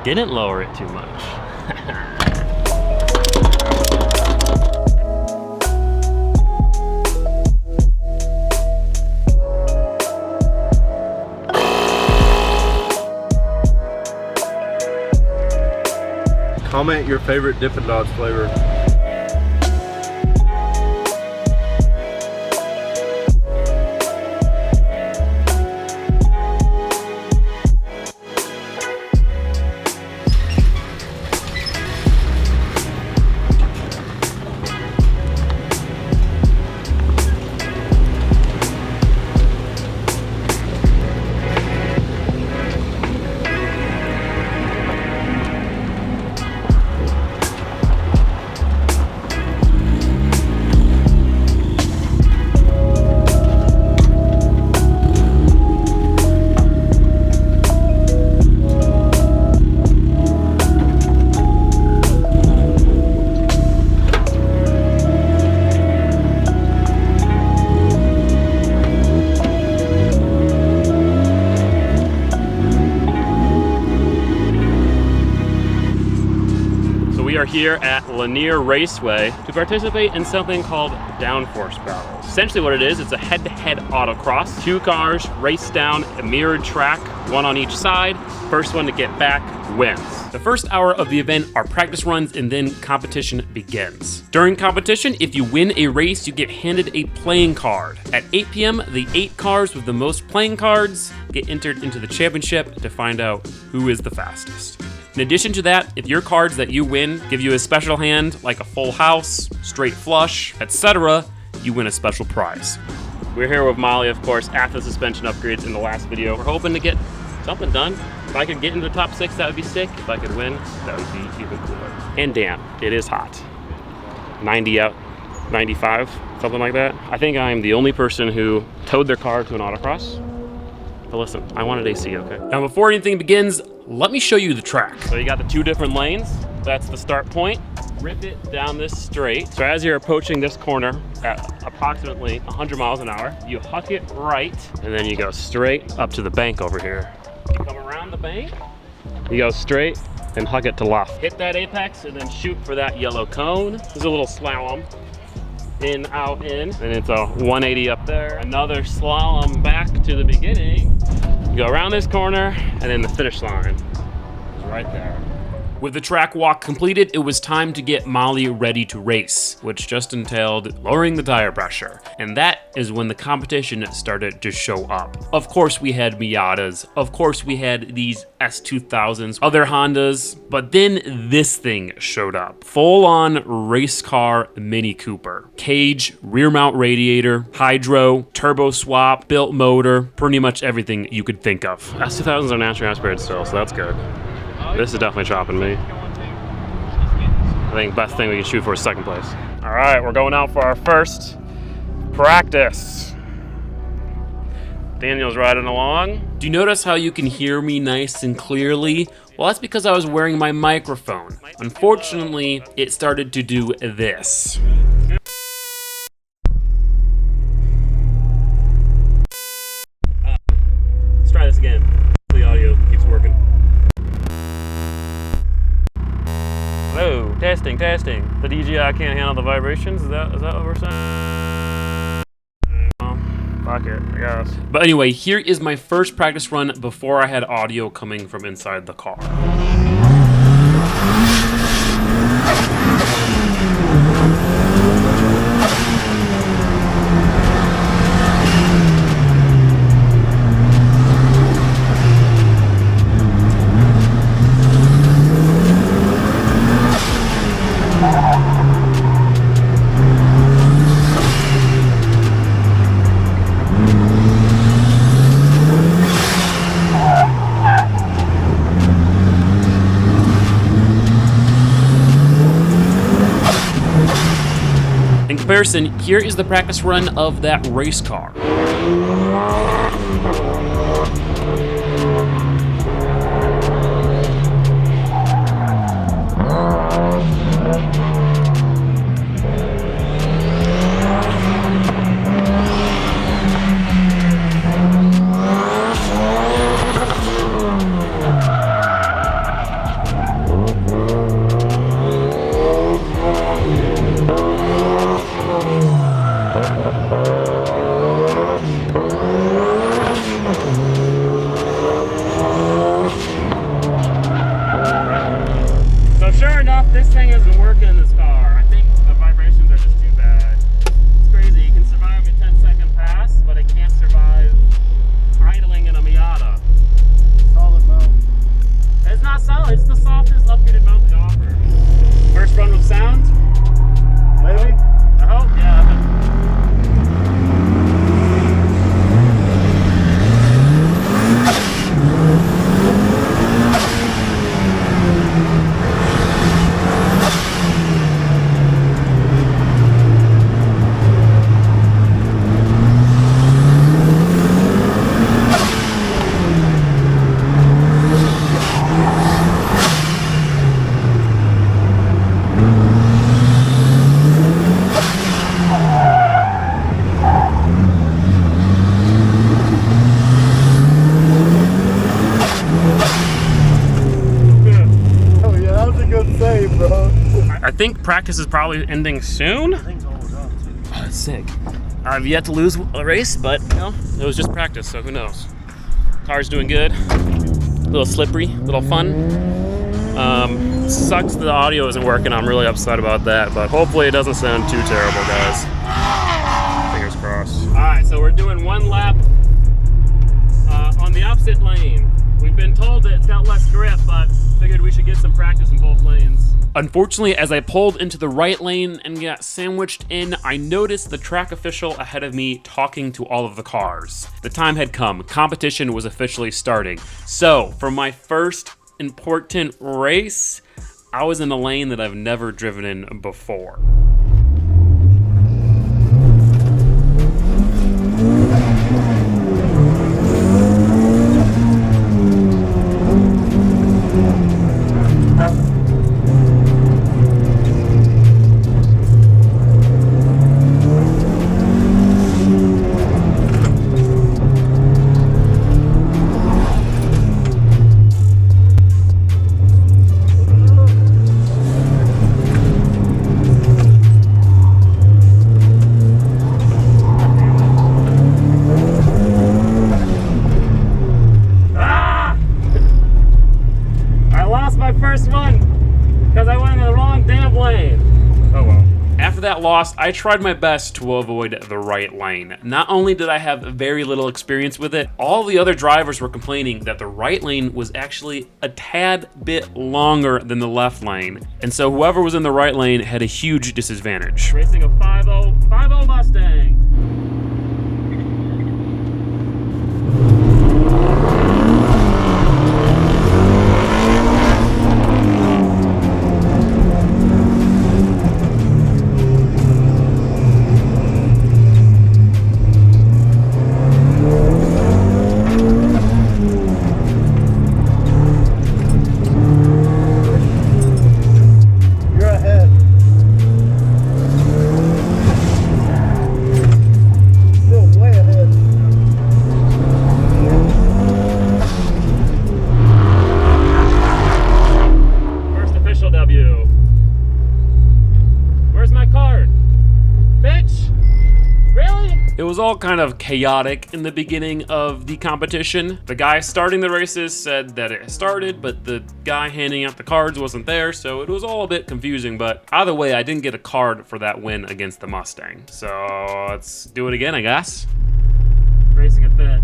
Didn't lower it too much. Comment your favorite Dippin' Dots flavor. Are here at Lanier Raceway to participate in something called downforce battles. Essentially what it is, it's a head-to-head autocross. 2 cars race down a mirrored track, 1 on each side. First one to get back wins. The first hour of the event are practice runs and then competition begins. During competition, if you win a race, you get handed a playing card. At 8 p.m., the 8 cars with the most playing cards get entered into the championship to find out who is the fastest. In addition to that, if your cards that you win give you a special hand, like a full house, straight flush, etc., you win a special prize. We're here with Molly, of course, after the suspension upgrades in the last video. We're hoping to get something done. If I could get into the top 6, that would be sick. If I could win, that would be even cooler. And damn, it is hot. 90 out, 95, something like that. I think I'm the only person who towed their car to an autocross. But listen, I wanted AC, okay? Now before anything begins, let me show you the track. So you got the 2 different lanes. That's the start point. Rip it down this straight. So as you're approaching this corner at approximately 100 miles an hour, you huck it right, and then you go straight up to the bank over here. You come around the bank, you go straight and huck it to left. Hit that apex and then shoot for that yellow cone. This is a little slalom. In, out, in, and it's a 180 up there. Another slalom back to the beginning. You go around this corner, and then the finish line is right there. With the track walk completed, it was time to get Molly ready to race, which just entailed lowering the tire pressure. And that is when the competition started to show up. Of course we had Miatas, of course we had these S2000s, other Hondas, but then this thing showed up. Full-on race car Mini Cooper. Cage, rear mount radiator, hydro, turbo swap, built motor, pretty much everything you could think of. S2000s are naturally aspirated still, so that's good. This is definitely chopping me. I think best thing we can shoot for is 2nd place. All right, we're going out for our first practice. Daniel's riding along. Do you notice how you can hear me nice and clearly? Well, that's because I was wearing my microphone. Unfortunately, it started to do this. Let's try this again. The audio keeps working. Hello, testing. The DJI can't handle the vibrations. Is that what we're saying? Fuck it, I guess. But anyway, here is my first practice run before I had audio coming from inside the car. In comparison, here is the practice run of that race car. solid. It's the softest upgraded mount they offer. First run with sound? Maybe? I hope, yeah. I think practice is probably ending soon. Oh, that's sick. I've yet to lose a race, but you know, it was just practice, so who knows. Car's doing good. A little slippery, a little fun. Sucks that the audio isn't working. I'm really upset about that, but hopefully it doesn't sound too terrible, guys. Fingers crossed. All right, so we're doing one lap on the opposite lane. We've been told that it's got less grip, but figured we should get some practice in both lanes. Unfortunately, as I pulled into the right lane and got sandwiched in, I noticed the track official ahead of me talking to all of the cars. The time had come. Competition was officially starting. So, for my first important race, I was in a lane that I've never driven in before. Lost, I tried my best to avoid the right lane. Not only did I have very little experience with it, all the other drivers were complaining that the right lane was actually a tad bit longer than the left lane. And so whoever was in the right lane had a huge disadvantage. Racing a 5.0 Mustang. It was all kind of chaotic in the beginning of the competition. The guy starting the races said that it started, but the guy handing out the cards wasn't there, so it was all a bit confusing, but either way, I didn't get a card for that win against the Mustang. So let's do it again, I guess. Racing a fit.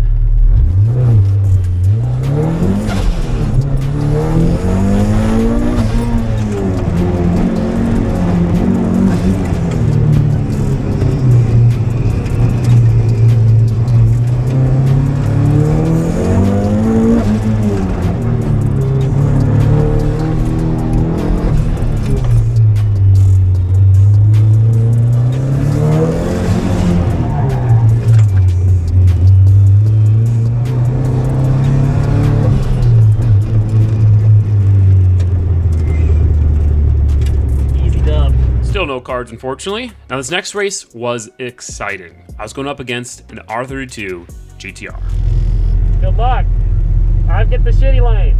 No cards, unfortunately. Now this next race was exciting. I was going up against an R32 GTR. Good luck. I get the shitty lane.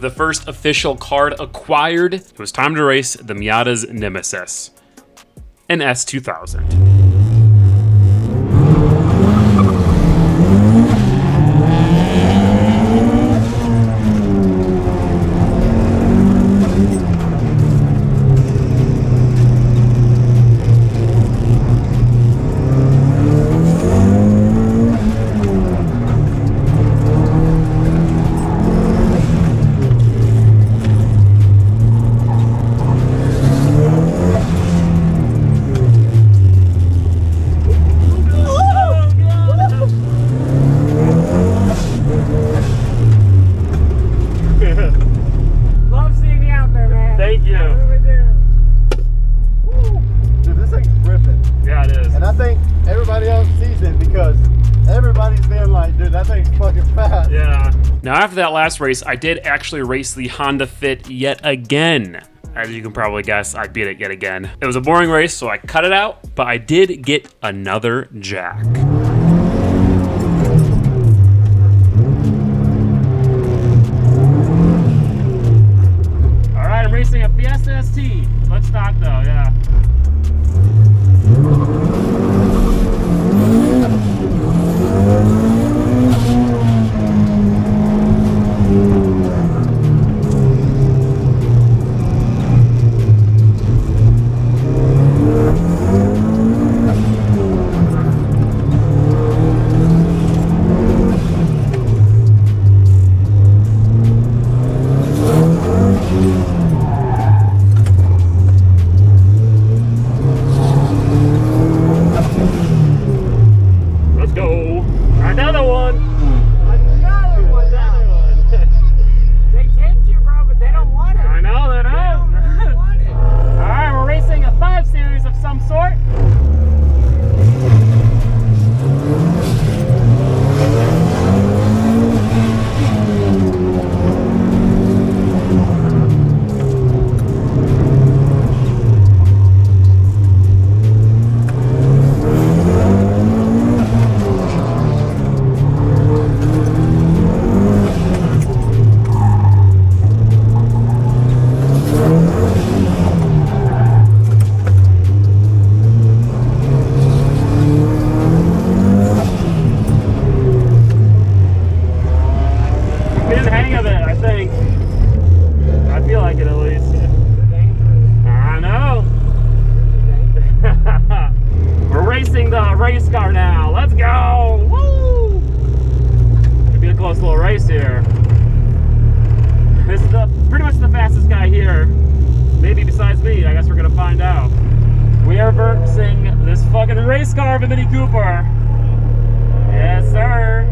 With the first official card acquired, it was time to race the Miata's nemesis, an S2000. Now after that last race, I did actually race the Honda Fit yet again. As you can probably guess, I beat it yet again. It was a boring race, so I cut it out, but I did get another jack. All right, I'm racing a Fiesta ST. Let's talk though, yeah. Race car of a Mini Cooper. Yes, sir.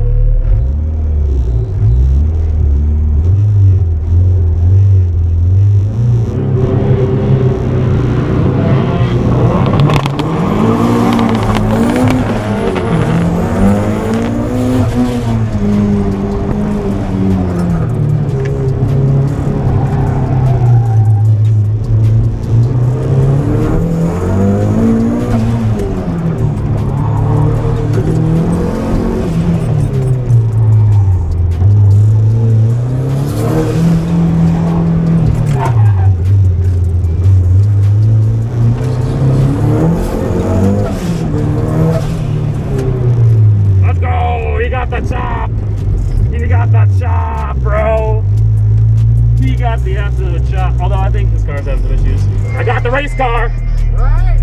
Race car. Right.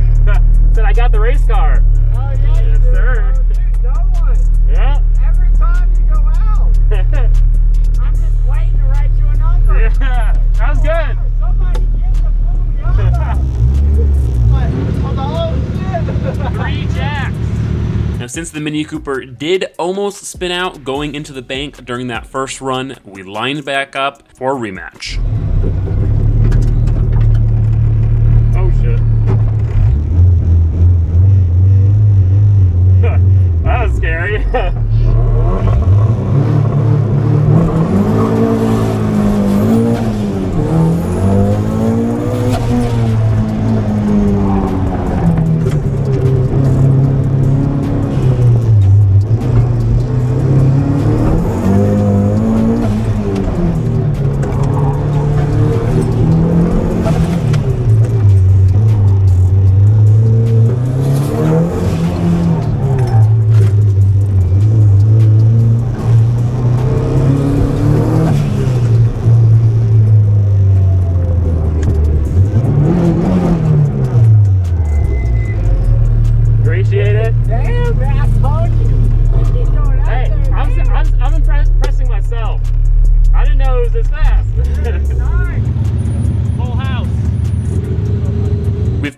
Said I got the race car. Oh yeah, yes, sir. Oh, dude, no one. Yeah. Every time you go out, I'm just waiting to write you a number. Yeah, that was good. Somebody get the Turbo Miata. 3 jacks. Now, since the Mini Cooper did almost spin out going into the bank during that first run, we lined back up for a rematch. Oh shit. That was scary.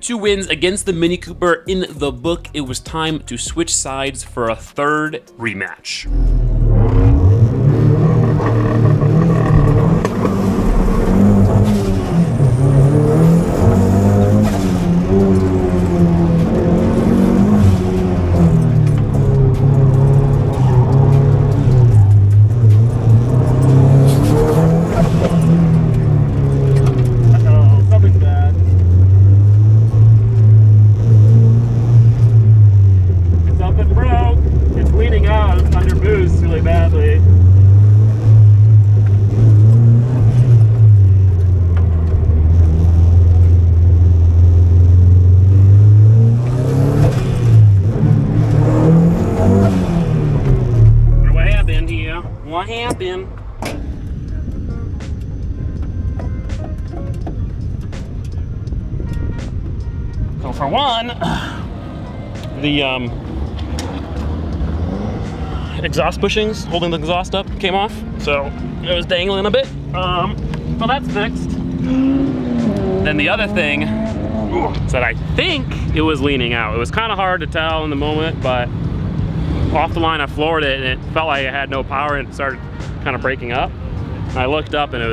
2 wins against the Mini Cooper in the book, it was time to switch sides for a 3rd rematch. What happened? So for one, the exhaust bushings holding the exhaust up came off, so it was dangling a bit. Well, that's fixed. Then the other thing is that I think it was leaning out. It was kind of hard to tell in the moment, but off the line I floored it and it felt like it had no power and it started kind of breaking up. And I looked up and it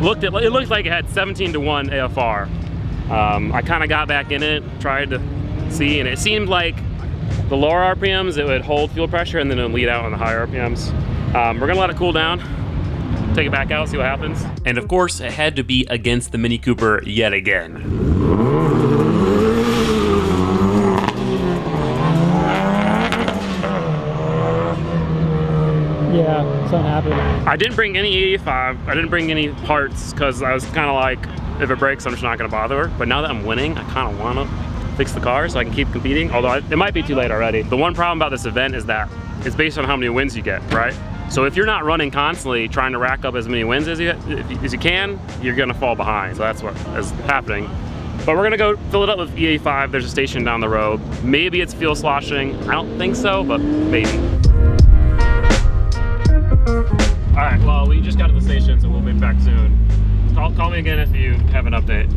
looked like it had 17-to-1 AFR. I kind of got back in it, tried to see, and it seemed like the lower RPMs it would hold fuel pressure and then it would lead out on the higher RPMs. We're gonna let it cool down, take it back out, see what happens. And of course, it had to be against the Mini Cooper yet again. Yeah, something happened. I didn't bring any 85. I didn't bring any parts because I was kind of like, if it breaks, I'm just not going to bother. But now that I'm winning, I kind of want to fix the car so I can keep competing. Although it might be too late already. The one problem about this event is that it's based on how many wins you get, right? So if you're not running constantly, trying to rack up as many wins as you can, you're going to fall behind. So that's what is happening. But we're gonna go fill it up with E85. There's a station down the road. Maybe it's fuel sloshing. I don't think so, but maybe. All right, well, we just got to the station, so we'll be back soon. Call me again if you have an update.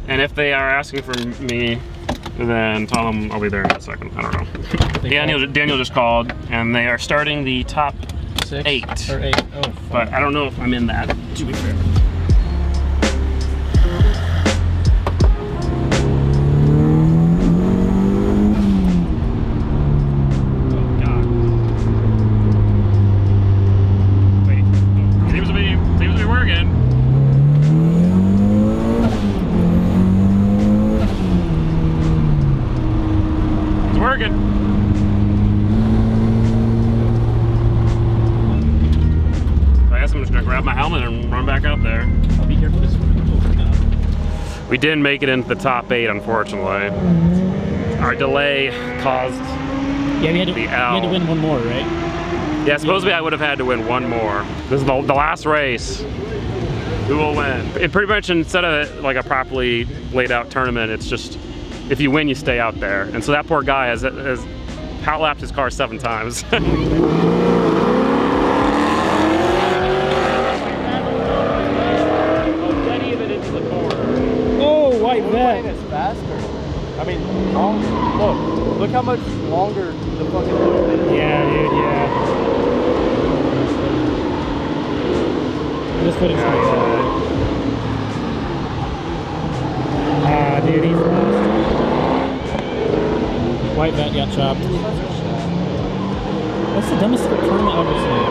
And if they are asking for me, then tell them I'll be there in a second. I don't know. Daniel just called, and they are starting the top 8. Or 8. Oh, fuck. But I don't know if I'm in that, to be fair. We didn't make it into the top 8, unfortunately. Our delay caused we had to win one more, right? Yeah, supposedly I would have had to win one more. This is the last race. Who will win? It pretty much, instead of like a properly laid out tournament, it's just, if you win, you stay out there. And so that poor guy has out-lapped his car 7 times. White vet. It's faster. I mean, look how much longer the fucking loop is. Yeah, dude, yeah. This footage is good. Dude, he's lost. White vet got chopped. That's the dumbest tournament I've ever seen.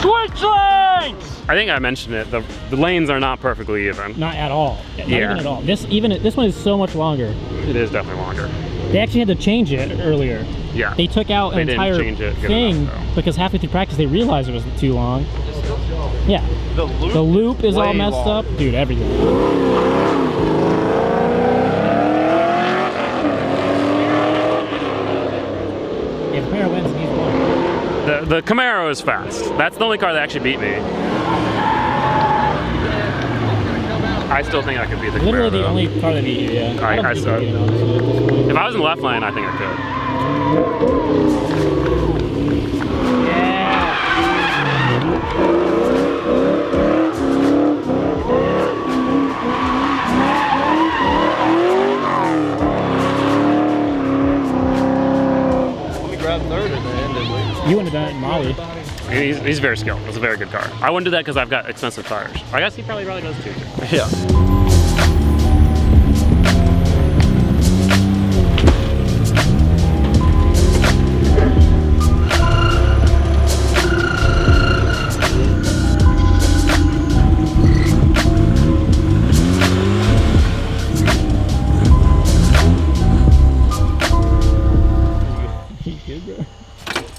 Switch lanes! I think I mentioned it. The lanes are not perfectly even. Not at all. Not yeah. even at all. This one is so much longer. It is definitely longer. They actually had to change it earlier. Yeah. They took out an entire thing because halfway through practice they realized it was too long. Yeah. The loop is all messed up. Dude, everything. Yeah, the Camaro wins and he's won. The Camaro is fast. That's the only car that actually beat me. I still think I could beat the Camaro. Literally the only car that beat you, yeah. I saw it. If I was in the left lane, I think I could. Yeah. He's very skilled. It's a very good car. I wouldn't do that because I've got expensive tires. I guess he probably does too. Yeah.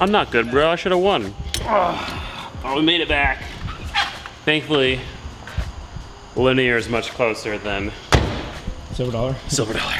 I'm not good, bro. I should have won. Oh, we made it back. Thankfully, Linear is much closer than Silver dollar. Silver dollar.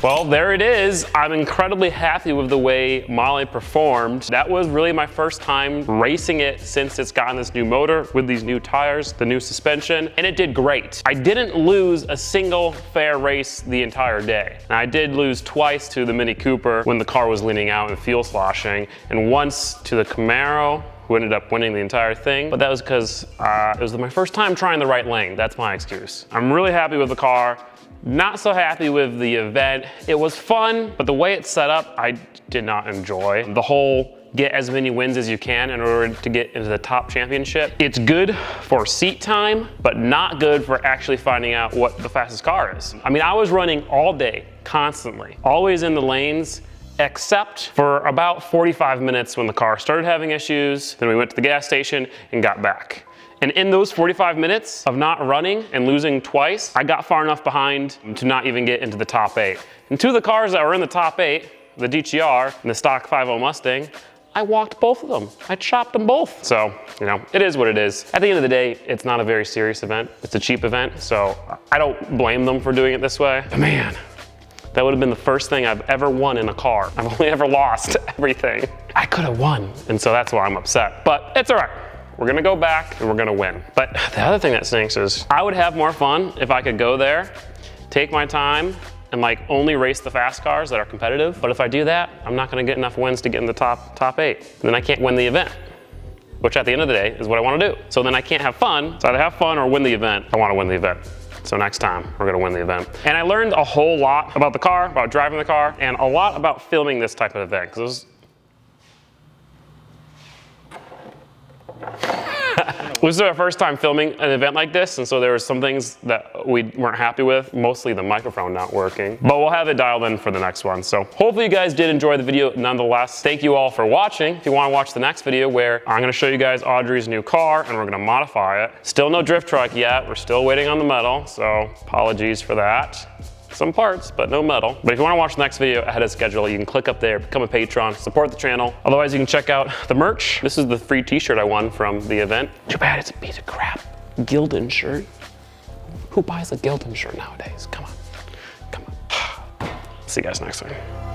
Well, there it is. I'm incredibly happy with the way Molly performed. That was really my first time racing it since it's gotten this new motor with these new tires, the new suspension, and it did great. I didn't lose a single fair race the entire day. And I did lose twice to the Mini Cooper when the car was leaning out and fuel sloshing, and once to the Camaro, who ended up winning the entire thing. But that was because it was my first time trying the right lane. That's my excuse. I'm really happy with the car. Not so happy with the event. It was fun, but the way it's set up, I did not enjoy. The whole get as many wins as you can in order to get into the top championship. It's good for seat time, but not good for actually finding out what the fastest car is. I mean, I was running all day, constantly, always in the lanes, except for about 45 minutes when the car started having issues. Then we went to the gas station and got back. And in those 45 minutes of not running and losing twice, I got far enough behind to not even get into the top 8. And two of the cars that were in the top 8, the DTR and the stock 5.0 Mustang, I walked both of them. I chopped them both. So, you know, it is what it is. At the end of the day, it's not a very serious event. It's a cheap event, so I don't blame them for doing it this way. But man, that would have been the first thing I've ever won in a car. I've only ever lost everything. I could have won, and so that's why I'm upset. But it's all right. We're gonna go back and we're gonna win. But the other thing that stinks is I would have more fun if I could go there, take my time, and like only race the fast cars that are competitive. But if I do that, I'm not gonna get enough wins to get in the top 8. And then I can't win the event, which at the end of the day is what I wanna do. So then I can't have fun. So either have fun or win the event. I wanna win the event. So next time, we're gonna win the event. And I learned a whole lot about the car, about driving the car, and a lot about filming this type of event. Because this is our first time filming an event like this, and so there were some things that we weren't happy with, mostly the microphone not working, but we'll have it dialed in for the next one. So hopefully you guys did enjoy the video nonetheless. Thank you all for watching. If you want to watch the next video where I'm going to show you guys Audrey's new car and we're going to modify it. Still no drift truck yet. We're still waiting on the metal, so apologies for that. Some parts, but no metal. But if you want to watch the next video ahead of schedule, you can click up there, become a patron, support the channel. Otherwise, you can check out the merch. This is the free t-shirt I won from the event. Too bad it's a piece of crap. Gildan shirt. Who buys a Gildan shirt nowadays? Come on, come on. See you guys next time.